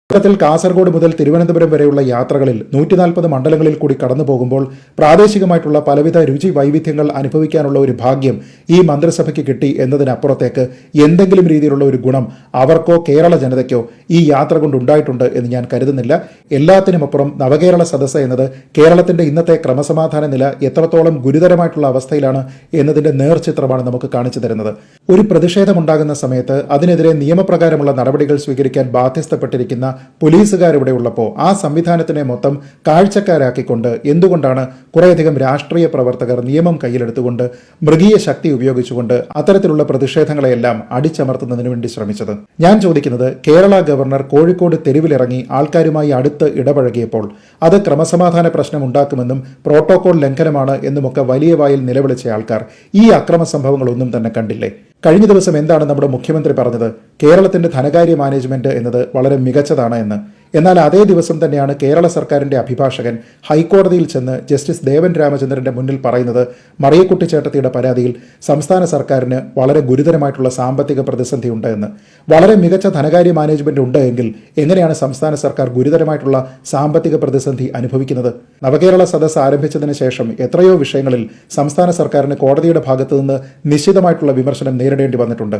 കേരളത്തിൽ കാസർഗോഡ് മുതൽ തിരുവനന്തപുരം വരെയുള്ള യാത്രകളിൽ 140 മണ്ഡലങ്ങളിൽ കൂടി കടന്നു പോകുമ്പോൾ പ്രാദേശികമായിട്ടുള്ള പലവിധ രുചി വൈവിധ്യങ്ങൾ അനുഭവിക്കാനുള്ള ഒരു ഭാഗ്യം ഈ മന്ത്രിസഭയ്ക്ക് കിട്ടി എന്നതിനപ്പുറത്തേക്ക് എന്തെങ്കിലും രീതിയിലുള്ള ഒരു ഗുണം അവർക്കോ കേരള ജനതയ്ക്കോ ഈ യാത്ര കൊണ്ടുണ്ടായിട്ടുണ്ട് എന്ന് ഞാൻ കരുതുന്നില്ല. എല്ലാത്തിനുമപ്പുറം നവകേരള സദസ്സ് എന്നത് കേരളത്തിന്റെ ഇന്നത്തെ ക്രമസമാധാന നില എത്രത്തോളം ഗുരുതരമായിട്ടുള്ള അവസ്ഥയിലാണ് എന്നതിന്റെ നേർചിത്രമാണ് നമുക്ക് കാണിച്ചു തരുന്നത്. ഒരു പ്രതിഷേധമുണ്ടാകുന്ന സമയത്ത് അതിനെതിരെ നിയമപ്രകാരമുള്ള നടപടികൾ സ്വീകരിക്കാൻ ബാധ്യസ്ഥപ്പെട്ടിരിക്കുന്ന പോലീസുകാരിവിടെ ഉള്ളപ്പോൾ ആ സംവിധാനത്തിനെ മൊത്തം കാഴ്ചക്കാരാക്കിക്കൊണ്ട് എന്തുകൊണ്ടാണ് കുറേയധികം രാഷ്ട്രീയ പ്രവർത്തകർ നിയമം കയ്യിലെടുത്തുകൊണ്ട് മൃഗീയ ശക്തി ഉപയോഗിച്ചുകൊണ്ട് അത്തരത്തിലുള്ള പ്രതിഷേധങ്ങളെയെല്ലാം അടിച്ചമർത്തുന്നതിന് വേണ്ടി ശ്രമിച്ചത്? ഞാൻ ചോദിക്കുന്നത്, കേരള ഗവർണർ കോഴിക്കോട് തെരുവിലിറങ്ങി ആൾക്കാരുമായി അടുത്ത് ഇടപഴകിയപ്പോൾ അത് ക്രമസമാധാന പ്രശ്നം ഉണ്ടാക്കുമെന്നും പ്രോട്ടോകോൾ ലംഘനമാണ് എന്നുമൊക്കെ വലിയ വായിൽ നിലവിളിച്ച ആൾക്കാർ ഈ അക്രമ സംഭവങ്ങളൊന്നും തന്നെ കണ്ടില്ലേ? കഴിഞ്ഞ ദിവസം എന്താണ് നമ്മുടെ മുഖ്യമന്ത്രി പറഞ്ഞത്? കേരളത്തിന്റെ ധനകാര്യ മാനേജ്മെന്റ് എന്നത് വളരെ മികച്ചതാണ് എന്ന്. എന്നാൽ അതേ ദിവസം തന്നെയാണ് കേരള സർക്കാരിന്റെ അഭിഭാഷകൻ ഹൈക്കോടതിയിൽ ചെന്ന് ജസ്റ്റിസ് ദേവൻ രാമചന്ദ്രന്റെ മുന്നിൽ പറയുന്നത് മറിയക്കുട്ടി ചേട്ടത്തിയുടെ പരാതിയിൽ സംസ്ഥാന സർക്കാരിന് വളരെ ഗുരുതരമായിട്ടുള്ള സാമ്പത്തിക പ്രതിസന്ധി ഉണ്ട് എന്ന്. വളരെ മികച്ച ധനകാര്യ മാനേജ്മെന്റ് ഉണ്ട് എങ്കിൽ എങ്ങനെയാണ് സംസ്ഥാന സർക്കാർ ഗുരുതരമായിട്ടുള്ള സാമ്പത്തിക പ്രതിസന്ധി അനുഭവിക്കുന്നത്? നവകേരള സദസ്സ് ആരംഭിച്ചതിന് ശേഷം എത്രയോ വിഷയങ്ങളിൽ സംസ്ഥാന സർക്കാരിന് കോടതിയുടെ ഭാഗത്തു നിന്ന് നിശ്ചിതമായിട്ടുള്ള വിമർശനം നേരിടേണ്ടി വന്നിട്ടുണ്ട്.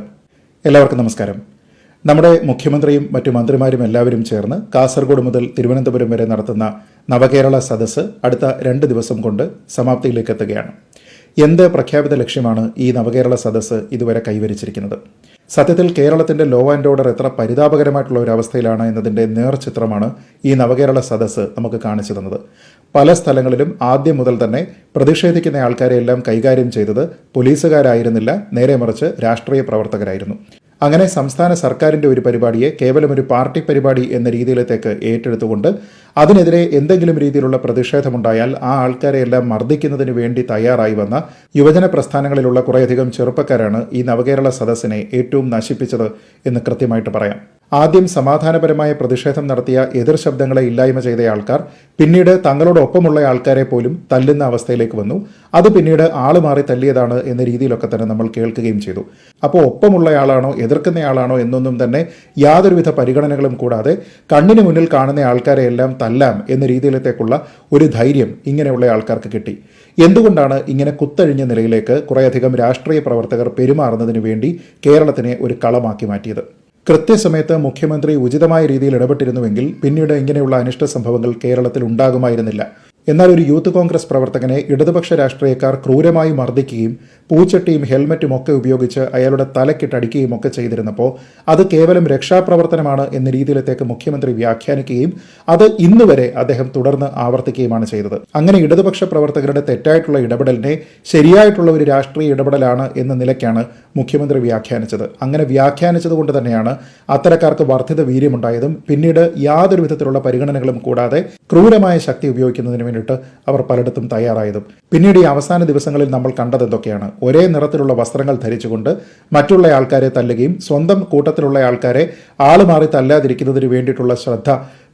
എല്ലാവർക്കും നമസ്കാരം. നമ്മുടെ മുഖ്യമന്ത്രിയും മറ്റു മന്ത്രിമാരും എല്ലാവരും ചേർന്ന് കാസർഗോഡ് മുതൽ തിരുവനന്തപുരം വരെ നടത്തുന്ന നവകേരള സദസ്സ് അടുത്ത 2 ദിവസം കൊണ്ട് സമാപ്തിയിലേക്ക് എത്തുകയാണ്. എന്ത് പ്രഖ്യാപിത ലക്ഷ്യമാണ് ഈ നവകേരള സദസ്സ് ഇതുവരെ കൈവരിച്ചിരിക്കുന്നത്? സത്യത്തിൽ കേരളത്തിന്റെ ലോ ആൻഡ് ഓർഡർ എത്ര പരിതാപകരമായിട്ടുള്ള ഒരു അവസ്ഥയിലാണ് എന്നതിൻ്റെ നേർചിത്രമാണ് ഈ നവകേരള സദസ്സ് നമുക്ക് കാണിച്ചു തന്നത്. പല സ്ഥലങ്ങളിലും ആദ്യം മുതൽ തന്നെ പ്രതിഷേധിക്കുന്ന ആൾക്കാരെയെല്ലാം കൈകാര്യം ചെയ്തത് പോലീസുകാരായിരുന്നില്ല, നേരെ മറിച്ച് രാഷ്ട്രീയ പ്രവർത്തകരായിരുന്നു. അങ്ങനെ സംസ്ഥാന സർക്കാരിൻ്റെ ഒരു പരിപാടിയെ കേവലം ഒരു പാർട്ടി പരിപാടി എന്ന രീതിയിലേക്ക് ഏറ്റെടുത്തുകൊണ്ട് അതിനെതിരെ എന്തെങ്കിലും രീതിയിലുള്ള പ്രതിഷേധമുണ്ടായാൽ ആ ആൾക്കാരെയെല്ലാം മർദ്ദിക്കുന്നതിന് വേണ്ടി തയ്യാറായി വന്ന യുവജന പ്രസ്ഥാനങ്ങളിലുള്ള കുറേയധികം ചെറുപ്പക്കാരാണ് ഈ നവകേരള സദസ്സിനെ ഏറ്റവും നശിപ്പിച്ചത് എന്ന് കൃത്യമായിട്ട് പറയാം. ആദ്യം സമാധാനപരമായ പ്രതിഷേധം നടത്തിയ എതിർ ശബ്ദങ്ങളെ ഇല്ലായ്മ ചെയ്ത ആൾക്കാർ പിന്നീട് തങ്ങളോടൊപ്പമുള്ള ആൾക്കാരെ പോലും തല്ലുന്ന അവസ്ഥയിലേക്ക് വന്നു. അത് പിന്നീട് ആള് മാറി തല്ലിയതാണ് എന്ന രീതിയിലൊക്കെ തന്നെ നമ്മൾ കേൾക്കുകയും ചെയ്തു. അപ്പോൾ ഒപ്പമുള്ളയാളാണോ എതിർക്കുന്നയാളാണോ എന്നൊന്നും തന്നെ യാതൊരുവിധ പരിഗണനകളും കൂടാതെ കണ്ണിന് മുന്നിൽ കാണുന്ന ആൾക്കാരെ എല്ലാം തല്ലാം എന്ന രീതിയിലേക്കുള്ള ഒരു ധൈര്യം ഇങ്ങനെയുള്ള ആൾക്കാർക്ക് കിട്ടി. എന്തുകൊണ്ടാണ് ഇങ്ങനെ കുത്തഴിഞ്ഞ നിലയിലേക്ക് കുറേയധികം രാഷ്ട്രീയ പ്രവർത്തകർ പെരുമാറുന്നതിന് വേണ്ടി കേരളത്തിനെ ഒരു കളമാക്കി മാറ്റിയത്? കൃത്യസമയത്ത് മുഖ്യമന്ത്രി ഉചിതമായ രീതിയിൽ ഇടപെട്ടിരുന്നുവെങ്കിൽ പിന്നീട് ഇങ്ങനെയുള്ള അനിഷ്ട സംഭവങ്ങൾ കേരളത്തിൽ ഉണ്ടാകുമായിരുന്നില്ല. എന്നാൽ ഒരു യൂത്ത് കോൺഗ്രസ് പ്രവർത്തകനെ ഇടതുപക്ഷ രാഷ്ട്രീയക്കാർ ക്രൂരമായി മർദ്ദിക്കുകയും പൂച്ചട്ടിയും ഹെൽമറ്റും ഒക്കെ ഉപയോഗിച്ച് അയാളുടെ തലക്കിട്ടടിക്കുകയും ഒക്കെ ചെയ്തിരുന്നപ്പോൾ അത് കേവലം രക്ഷാപ്രവർത്തനമാണ് എന്ന രീതിയിലേക്ക് മുഖ്യമന്ത്രി വ്യാഖ്യാനിക്കുകയും അത് ഇന്നുവരെ അദ്ദേഹം തുടർന്ന് ആവർത്തിക്കുകയുമാണ് ചെയ്തത്. അങ്ങനെ ഇടതുപക്ഷ പ്രവർത്തകരുടെ തെറ്റായിട്ടുള്ള ഇടപെടലിനെ ശരിയായിട്ടുള്ള ഒരു രാഷ്ട്രീയ ഇടപെടലാണ് എന്ന നിലയ്ക്കാണ് മുഖ്യമന്ത്രി വ്യാഖ്യാനിച്ചത്. അങ്ങനെ വ്യാഖ്യാനിച്ചത് കൊണ്ട് തന്നെയാണ് അത്തരക്കാർക്ക് വർദ്ധിത വീര്യമുണ്ടായതും പിന്നീട് യാതൊരു വിധത്തിലുള്ള പരിഗണനകളും കൂടാതെ ക്രൂരമായ ശക്തി ഉപയോഗിക്കുന്നതിന് വേണ്ടിയിട്ട് അവർ പലയിടത്തും തയ്യാറായതും. പിന്നീട് ഈ അവസാന ദിവസങ്ങളിൽ നമ്മൾ കണ്ടത് എന്തൊക്കെയാണ്? ഒരേ നിറത്തിലുള്ള വസ്ത്രങ്ങൾ ധരിച്ചുകൊണ്ട് മറ്റുള്ള ആൾക്കാരെ തല്ലുകയും സ്വന്തം കൂട്ടത്തിലുള്ള ആൾക്കാരെ ആളുമാറി തല്ലാതിരിക്കുന്നതിന് വേണ്ടിയിട്ടുള്ള ശ്രദ്ധ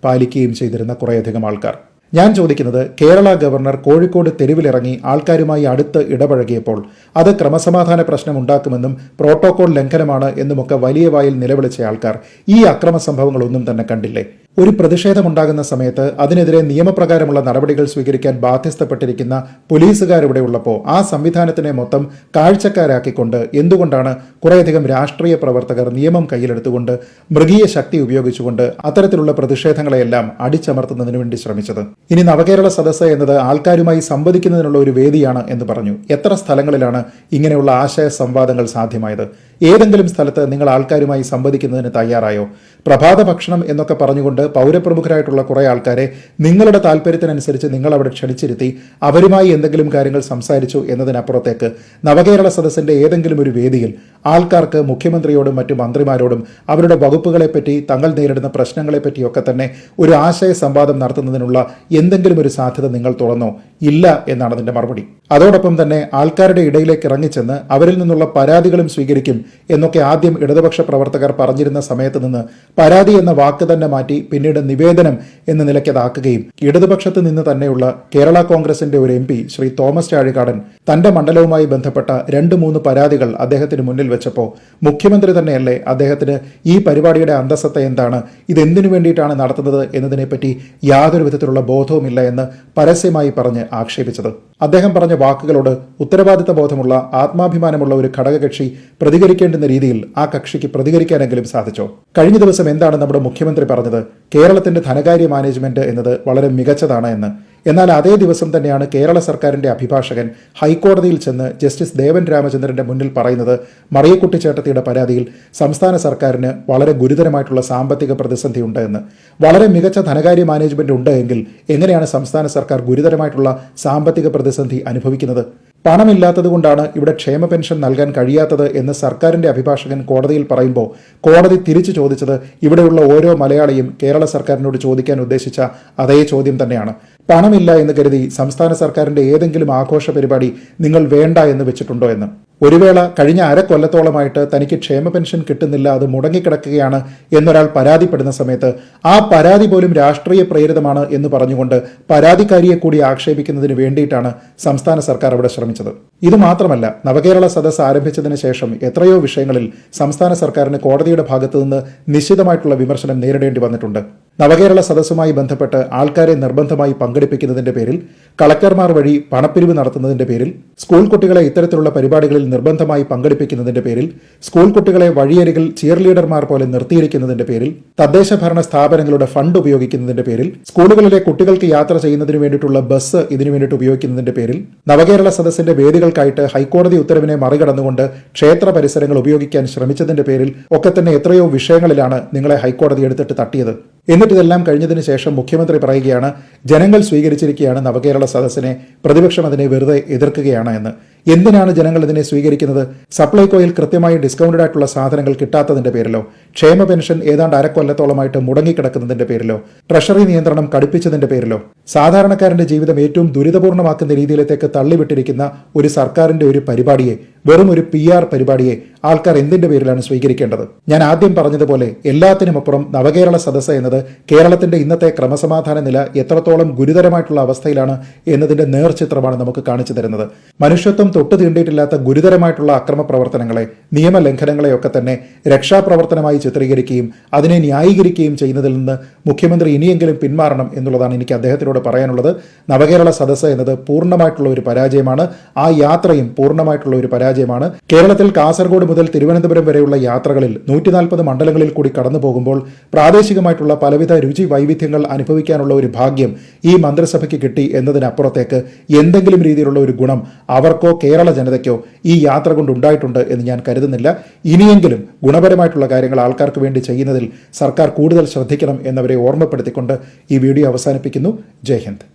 പാലിക്കുകയും ചെയ്തിരുന്ന കുറേയധികം ആൾക്കാർ. ഞാൻ ചോദിക്കുന്നത്, കേരള ഗവർണർ കോഴിക്കോട് തെരുവിലിറങ്ങി ആൾക്കാരുമായി അടുത്ത് ഇടപഴകിയപ്പോൾ അത് ക്രമസമാധാന പ്രശ്നം ഉണ്ടാക്കുമെന്നും പ്രോട്ടോകോൾ ലംഘനമാണ് എന്നുമൊക്കെ വലിയ വായിൽ നിലവിളിച്ച ആൾക്കാർ ഈ അക്രമ സംഭവങ്ങളൊന്നും തന്നെ കണ്ടില്ലേ? ഒരു പ്രതിഷേധമുണ്ടാകുന്ന സമയത്ത് അതിനെതിരെ നിയമപ്രകാരമുള്ള നടപടികൾ സ്വീകരിക്കാൻ ബാധ്യസ്ഥപ്പെട്ടിരിക്കുന്ന പോലീസുകാരിവിടെ ഉള്ളപ്പോൾ ആ സംവിധാനത്തിനെ മൊത്തം കാഴ്ചക്കാരാക്കിക്കൊണ്ട് എന്തുകൊണ്ടാണ് കുറേയധികം രാഷ്ട്രീയ പ്രവർത്തകർ നിയമം കയ്യിലെടുത്തുകൊണ്ട് മൃഗീയ ശക്തി ഉപയോഗിച്ചുകൊണ്ട് അത്തരത്തിലുള്ള പ്രതിഷേധങ്ങളെയെല്ലാം അടിച്ചമർത്തുന്നതിന് വേണ്ടി ശ്രമിച്ചത്? ഇനി നവകേരള സദസ്സ് എന്നത് ആൾക്കാരുമായി സംവദിക്കുന്നതിനുള്ള ഒരു വേദിയാണ് എന്ന് പറഞ്ഞു. എത്ര സ്ഥലങ്ങളിലാണ് ഇങ്ങനെയുള്ള ആശയ സംവാദങ്ങൾ സാധ്യമായത്? ഏതെങ്കിലും സ്ഥലത്ത് നിങ്ങൾ ആൾക്കാരുമായി സംവദിക്കുന്നതിന് തയ്യാറായോ? പ്രഭാത ഭക്ഷണം എന്നൊക്കെ പറഞ്ഞുകൊണ്ട് പൗരപ്രമുഖരായിട്ടുള്ള കുറേ ആൾക്കാരെ നിങ്ങളുടെ താല്പര്യത്തിനനുസരിച്ച് നിങ്ങൾ അവിടെ ക്ഷണിച്ചിരുത്തി അവരുമായി എന്തെങ്കിലും കാര്യങ്ങൾ സംസാരിച്ചു എന്നതിനപ്പുറത്തേക്ക് നവകേരള സദസ്സിന്റെ ഏതെങ്കിലും ഒരു വേദിയിൽ ആൾക്കാർക്ക് മുഖ്യമന്ത്രിയോടും മറ്റു മന്ത്രിമാരോടും അവരുടെ വകുപ്പുകളെപ്പറ്റി തങ്ങൾ നേരിടുന്ന പ്രശ്നങ്ങളെപ്പറ്റിയൊക്കെ തന്നെ ഒരു ആശയ സംവാദം നടത്തുന്നതിനുള്ള എന്തെങ്കിലും ഒരു സാധ്യത നിങ്ങൾ തുറന്നോ? ഇല്ല എന്നാണ് അതിന്റെ മറുപടി. അതോടൊപ്പം തന്നെ ആൾക്കാരുടെ ഇടയിലേക്ക് ഇറങ്ങിച്ചെന്ന് അവരിൽ നിന്നുള്ള പരാതികളും സ്വീകരിക്കും എന്നൊക്കെ ആദ്യം ഇടതുപക്ഷ പ്രവർത്തകർ പറഞ്ഞിരുന്ന സമയത്ത് നിന്ന് പരാതി എന്ന വാക്ക് തന്നെ മാറ്റി പിന്നീട് നിവേദനം എന്ന നിലയ്ക്കതാക്കുകയും ഇടതുപക്ഷത്ത് നിന്ന് തന്നെയുള്ള കേരള കോൺഗ്രസിന്റെ ഒരു MP ശ്രീ തോമസ് ചാഴികാടൻ തന്റെ മണ്ഡലവുമായി ബന്ധപ്പെട്ട 2-3 പരാതികൾ അദ്ദേഹത്തിന് മുന്നിൽ വെച്ചപ്പോൾ മുഖ്യമന്ത്രി തന്നെയല്ലേ അദ്ദേഹത്തിന് ഈ പരിപാടിയുടെ അന്തസ്സത്ത എന്താണ്, ഇതെന്തിനു വേണ്ടിയിട്ടാണ് നടത്തുന്നത് എന്നതിനെപ്പറ്റി യാതൊരു വിധത്തിലുള്ള ബോധവുമില്ല എന്ന് പരസ്യമായി പറഞ്ഞ് ആക്ഷേപിച്ചത്. അദ്ദേഹം പറഞ്ഞ വാക്കുകളോട് ഉത്തരവാദിത്ത ബോധമുള്ള ആത്മാഭിമാനമുള്ള ഒരു ഘടകകക്ഷി പ്രതികരിക്കേണ്ടുന്ന രീതിയിൽ ആ കക്ഷിക്ക് പ്രതികരിക്കാനെങ്കിലും സാധിച്ചോ? കഴിഞ്ഞ ദിവസം എന്താണ് നമ്മുടെ മുഖ്യമന്ത്രി പറഞ്ഞത്? കേരളത്തിന്റെ ധനകാര്യ മാനേജ്മെന്റ് എന്നത് വളരെ മികച്ചതാണ് എന്ന്. എന്നാൽ അതേ ദിവസം തന്നെയാണ് കേരള സർക്കാരിന്റെ അഭിഭാഷകൻ ഹൈക്കോടതിയിൽ ചെന്ന് ജസ്റ്റിസ് ദേവൻ രാമചന്ദ്രന്റെ മുന്നിൽ പറയുന്നത് മറിയക്കുട്ടി ചേട്ടത്തിയുടെ പരാതിയിൽ സംസ്ഥാന സർക്കാരിന് വളരെ ഗുരുതരമായിട്ടുള്ള സാമ്പത്തിക പ്രതിസന്ധി ഉണ്ട് എന്ന്. വളരെ മികച്ച ധനകാര്യ മാനേജ്മെന്റ് ഉണ്ട് എങ്കിൽ എങ്ങനെയാണ് സംസ്ഥാന സർക്കാർ ഗുരുതരമായിട്ടുള്ള സാമ്പത്തിക പ്രതിസന്ധി അനുഭവിക്കുന്നത്? പണമില്ലാത്തതുകൊണ്ടാണ് ഇവിടെ ക്ഷേമ പെൻഷൻ നൽകാൻ കഴിയാത്തത് എന്ന് സർക്കാരിന്റെ അഭിഭാഷകൻ കോടതിയിൽ പറയുമ്പോൾ കോടതി തിരിച്ചു ചോദിച്ചത് ഇവിടെയുള്ള ഓരോ മലയാളിയും കേരള സർക്കാരിനോട് ചോദിക്കാൻ ഉദ്ദേശിച്ച അതേ ചോദ്യം തന്നെയാണ്. പണമില്ല എന്ന് കരുതി സംസ്ഥാന സർക്കാരിന്റെ ഏതെങ്കിലും ആഘോഷ പരിപാടി നിങ്ങൾ വേണ്ട എന്ന് വെച്ചിട്ടുണ്ടോ എന്ന്. ഒരു വേള കഴിഞ്ഞ അരക്കൊല്ലത്തോളമായിട്ട് തനിക്ക് ക്ഷേമ പെൻഷൻ കിട്ടുന്നില്ല, അത് മുടങ്ങിക്കിടക്കുകയാണ് എന്നൊരാൾ പരാതിപ്പെടുന്ന സമയത്ത് ആ പരാതി പോലും രാഷ്ട്രീയ പ്രേരിതമാണ് എന്ന് പറഞ്ഞുകൊണ്ട് പരാതിക്കാരിയെ കൂടി ആക്ഷേപിക്കുന്നതിന് വേണ്ടിയിട്ടാണ് സംസ്ഥാന സർക്കാർ അവിടെ ശ്രമിച്ചത്. ഇത് മാത്രമല്ല, നവകേരള സദസ്സ് ആരംഭിച്ചതിന് ശേഷം എത്രയോ വിഷയങ്ങളിൽ സംസ്ഥാന സർക്കാരിന് കോടതിയുടെ ഭാഗത്തു നിന്ന് നിശ്ചിതമായിട്ടുള്ള വിമർശനം നേരിടേണ്ടി വന്നിട്ടുണ്ട്. നവകേരള സദസ്സുമായി ബന്ധപ്പെട്ട് ആൾക്കാരെ നിർബന്ധമായി പങ്കെടുപ്പിക്കുന്നതിന്റെ പേരിൽ, കളക്ടർമാർ വഴി പണപ്പിരിവ് നടത്തുന്നതിന്റെ പേരിൽ, സ്കൂൾ കുട്ടികളെ ഇത്തരത്തിലുള്ള പരിപാടികളിൽ നിർബന്ധമായി പങ്കെടുപ്പിക്കുന്നതിന്റെ പേരിൽ, സ്കൂൾ കുട്ടികളെ വഴിയരികിൽ ചിയർ ലീഡർമാർ പോലെ നിർത്തിയിരിക്കുന്നതിന്റെ പേരിൽ, തദ്ദേശ ഭരണ സ്ഥാപനങ്ങളുടെ ഫണ്ട് ഉപയോഗിക്കുന്നതിന്റെ പേരിൽ, സ്കൂളുകളിലെ കുട്ടികൾക്ക് യാത്ര ചെയ്യുന്നതിന് വേണ്ടിയിട്ടുള്ള ബസ് ഇതിനു വേണ്ടിയിട്ട് ഉപയോഗിക്കുന്നതിന്റെ പേരിൽ, നവകേരള സദസ്സിന്റെ വേദികൾക്കായിട്ട് ഹൈക്കോടതി ഉത്തരവിനെ മറികടന്നുകൊണ്ട് ക്ഷേത്ര പരിസരങ്ങൾ ഉപയോഗിക്കാൻ ശ്രമിച്ചതിന്റെ പേരിൽ ഒക്കെ തന്നെ എത്രയോ വിഷയങ്ങളിലാണ് നിങ്ങളെ ഹൈക്കോടതി എടുത്തിട്ട് തട്ടിയത്. എന്നിട്ടിതെല്ലാം കഴിഞ്ഞതിന് ശേഷം മുഖ്യമന്ത്രി പറയുകയാണ് ജനങ്ങൾ സ്വീകരിച്ചിരിക്കുകയാണ് നവകേരള സദസ്സിനെ, പ്രതിപക്ഷം അതിനെ വെറുതെ എതിർക്കുകയാണ് എന്ന്. എന്തിനാണ് ജനങ്ങൾ ഇതിനെ സ്വീകരിക്കുന്നത്? സപ്ലൈകോയിൽ കൃത്യമായി ഡിസ്കൗണ്ടഡ് ആയിട്ടുള്ള സാധനങ്ങൾ കിട്ടാത്തതിന്റെ പേരിലോ, ക്ഷേമ പെൻഷൻ ഏതാണ്ട് അരക്കൊല്ലത്തോളമായിട്ട് മുടങ്ങിക്കിടക്കുന്നതിന്റെ പേരിലോ, ട്രഷറി നിയന്ത്രണം കടുപ്പിച്ചതിന്റെ പേരിലോ, സാധാരണക്കാരന്റെ ജീവിതം ഏറ്റവും ദുരിതപൂർണ്ണമാക്കുന്ന രീതിയിലേക്ക് തള്ളിവിട്ടിരിക്കുന്ന ഒരു സർക്കാരിന്റെ ഒരു പരിപാടിയെ, വെറും ഒരു PR പരിപാടിയെ ആൾക്കാർ എന്തിന്റെ പേരിലാണ് സ്വീകരിക്കേണ്ടത്? ഞാൻ ആദ്യം പറഞ്ഞതുപോലെ എല്ലാത്തിനുമപ്പുറം നവകേരള സദസ്സ് എന്നത് കേരളത്തിന്റെ ഇന്നത്തെ ക്രമസമാധാന നില എത്രത്തോളം ഗുരുതരമായിട്ടുള്ള അവസ്ഥയിലാണ് എന്നതിന്റെ നേർചിത്രമാണ് നമുക്ക് കാണിച്ചു തരുന്നത്. മനുഷ്യത്വം തൊട്ടു തീണ്ടിയിട്ടില്ലാത്ത ഗുരുതരമായിട്ടുള്ള അക്രമ പ്രവർത്തനങ്ങളെ, നിയമലംഘനങ്ങളെയൊക്കെ തന്നെ രക്ഷാപ്രവർത്തനമായി ചിത്രീകരിക്കുകയും അതിനെ ന്യായീകരിക്കുകയും ചെയ്യുന്നതിൽ നിന്ന് മുഖ്യമന്ത്രി ഇനിയെങ്കിലും പിന്മാറണം എന്നുള്ളതാണ് എനിക്ക് അദ്ദേഹത്തിനോട് പറയാനുള്ളത്. നവകേരള സദസ്സ് എന്നത് പൂർണ്ണമായിട്ടുള്ള ഒരു പരാജയമാണ്. ആ യാത്രയും പൂർണ്ണമായിട്ടുള്ള ഒരു പരാജയമാണ്. കേരളത്തിൽ കാസർഗോഡ് മുതൽ തിരുവനന്തപുരം വരെയുള്ള യാത്രകളിൽ 140 മണ്ഡലങ്ങളിൽ കൂടി കടന്നു പോകുമ്പോൾ പ്രാദേശികമായിട്ടുള്ള പലവിധ രുചി വൈവിധ്യങ്ങൾ അനുഭവിക്കാനുള്ള ഒരു ഭാഗ്യം ഈ മന്ത്രിസഭയ്ക്ക് കിട്ടി എന്നതിനപ്പുറത്തേക്ക് എന്തെങ്കിലും രീതിയിലുള്ള ഒരു ഗുണം അവർക്കോ കേരള ജനതയ്ക്കോ ഈ യാത്ര കൊണ്ടുണ്ടായിട്ടുണ്ട് എന്ന് ഞാൻ കരുതുന്നില്ല. ഇനിയെങ്കിലും ഗുണപരമായിട്ടുള്ള കാര്യങ്ങൾ ആൾക്കാർക്ക് വേണ്ടി ചെയ്യുന്നതിൽ സർക്കാർ കൂടുതൽ ശ്രദ്ധിക്കണം എന്നവരെ ഓർമ്മപ്പെടുത്തിക്കൊണ്ട് ഈ വീഡിയോ അവസാനിപ്പിക്കുന്നു. ജയ് ഹിന്ദ്.